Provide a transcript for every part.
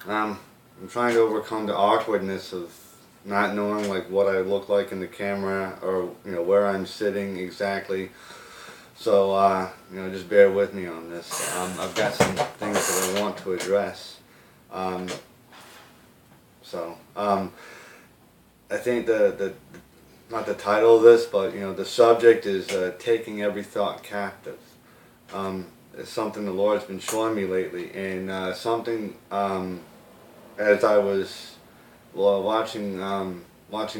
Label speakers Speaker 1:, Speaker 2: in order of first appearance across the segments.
Speaker 1: I'm trying to overcome the awkwardness of not knowing like what I look like in the camera or where I'm sitting exactly. So just bear with me on this. I've got some things that I want to address. Um, so I think the not the title of this, but the subject is taking every thought captive. It's something the Lord's been showing me lately, and something as I was watching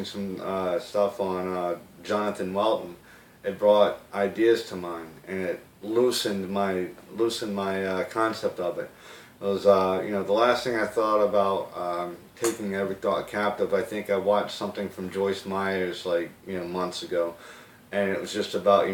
Speaker 1: some stuff on Jonathan Welton, it brought ideas to mind, and it loosened my concept of it. It was the last thing I thought about taking every thought captive. I think I watched something from Joyce Myers like months ago, and it was just about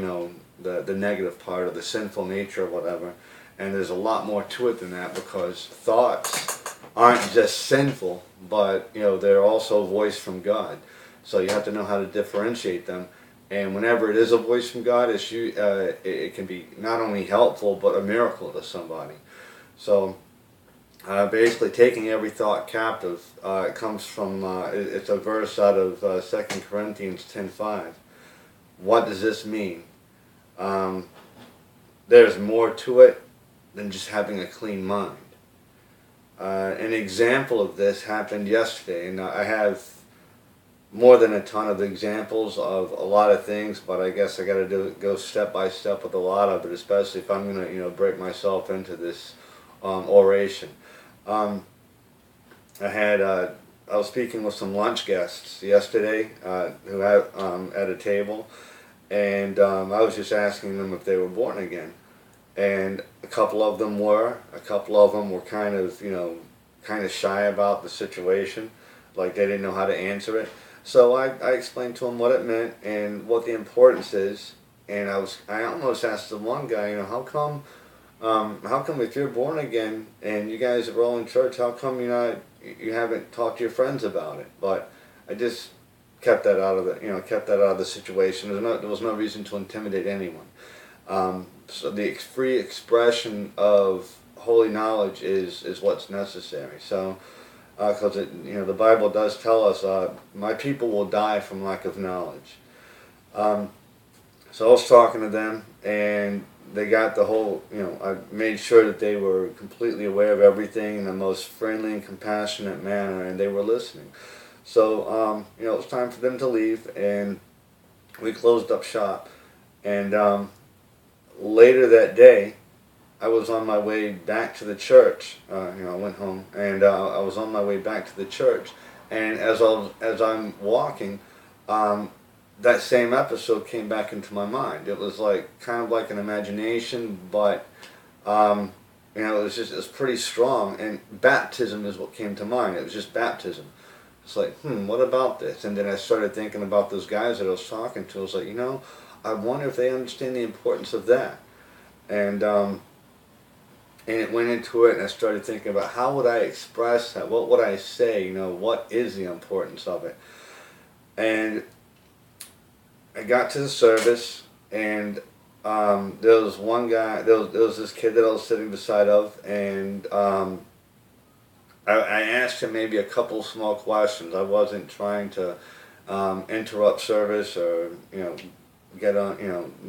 Speaker 1: the negative part of the sinful nature or whatever. And there's a lot more to it than that, because thoughts aren't just sinful, but they're also a voice from God. So you have to know how to differentiate them. And whenever it is a voice from God, it can be not only helpful but a miracle to somebody. So basically, taking every thought captive comes from it's a verse out of 2 Corinthians 10:5. What does this mean? Um, there's more to it than just having a clean mind. An example of this happened yesterday, and I have more than a ton of examples of a lot of things, but I guess I got to go step by step with a lot of it, especially if I'm going to break myself into this oration. Um, I was speaking with some lunch guests yesterday who had at a table, and I was just asking them if they were born again. And a couple of them were. A couple of them were kind of shy about the situation, like they didn't know how to answer it. So I explained to them what it meant and what the importance is. And I almost asked the one guy, how come if you're born again and you guys are all in church, how come you haven't talked to your friends about it? But I just kept that out of the situation. There was no reason to intimidate anyone. So the free expression of holy knowledge is what's necessary. So, because the Bible does tell us, my people will die from lack of knowledge. So I was talking to them, and they got the whole, I made sure that they were completely aware of everything in the most friendly and compassionate manner, and they were listening. So, it was time for them to leave, and we closed up shop. And later that day, I was on my way back to the church. I went home, and I was on my way back to the church. And as I'm walking, that same episode came back into my mind. It was kind of like an imagination, but it was pretty strong. And baptism is what came to mind. It was just baptism. It's like, what about this? And then I started thinking about those guys that I was talking to. I was like, I wonder if they understand the importance of that. And it went into it, and I started thinking about how would I express that? What would I say? What is the importance of it? And I got to the service, and there was one guy, there was this kid that I was sitting beside of, and I asked him maybe a couple small questions. I wasn't trying to interrupt service or get on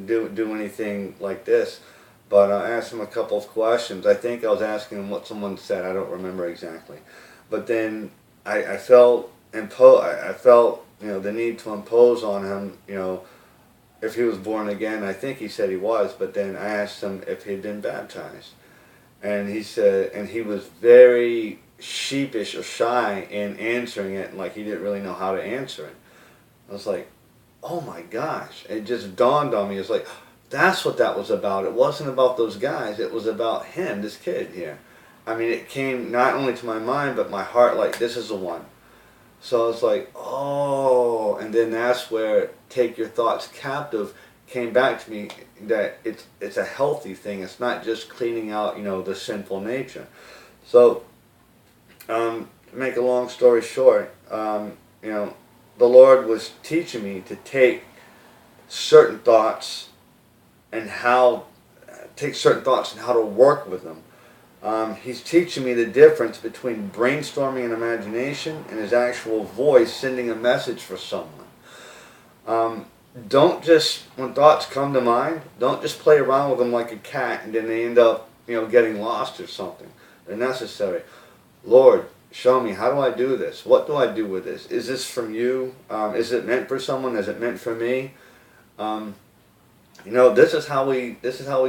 Speaker 1: do anything like this, but I asked him a couple of questions. I think I was asking him what someone said. I don't remember exactly, but then I felt the need to impose on him if he was born again. I think he said he was, but then I asked him if he'd been baptized, and he said, and he was very sheepish or shy in answering it, like he didn't really know how to answer it. I was like, oh my gosh, it just dawned on me. It's like, that's what that was about. It wasn't about those guys, it was about him, this kid here. I mean, it came not only to my mind, but my heart, like, this is the one. So I was like, oh, and then that's where take your thoughts captive came back to me, that it's a healthy thing. It's not just cleaning out, the sinful nature. So, to make a long story short, the Lord was teaching me to take certain thoughts and how to work with them. He's teaching me the difference between brainstorming and imagination and his actual voice sending a message for someone. Don't just, when thoughts come to mind, don't just play around with them like a cat and then they end up, getting lost or something. They're necessary. Lord, show me, how do I do this? What do I do with this? Is this from you? Is it meant for someone? Is it meant for me? This is how we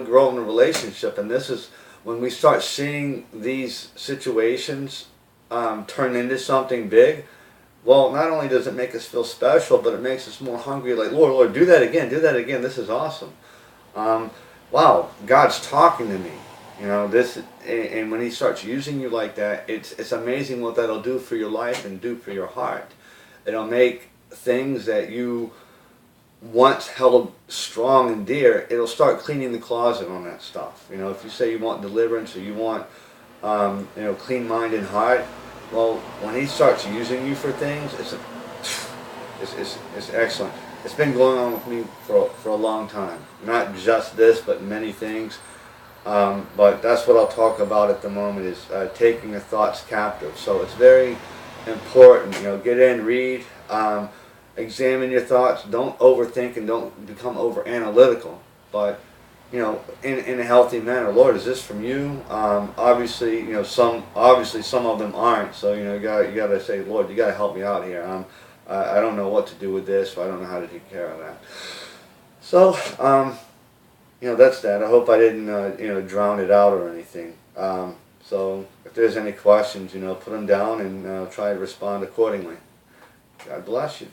Speaker 1: grow in a relationship, and this is when we start seeing these situations turn into something big. Well, not only does it make us feel special, but it makes us more hungry. Like, Lord, do that again, do that again. This is awesome. Wow, God's talking to me. And when He starts using you like that, it's amazing what that'll do for your life and do for your heart. It'll make things that you once held strong and dear, it'll start cleaning the closet on that stuff. If you say you want deliverance or you want, clean mind and heart, well, when He starts using you for things, it's excellent. It's been going on with me for a long time. Not just this, but many things. But that's what I'll talk about at the moment, is taking your thoughts captive. So it's very important. Get in, read, examine your thoughts. Don't overthink and don't become over analytical. But in a healthy manner. Lord, is this from you? Obviously, some of them aren't. So you gotta say, Lord, you gotta help me out here. I don't know what to do with this. Or I don't know how to take care of that. So that's that. I hope I didn't drown it out or anything. So if there's any questions, put them down and try to respond accordingly. God bless you.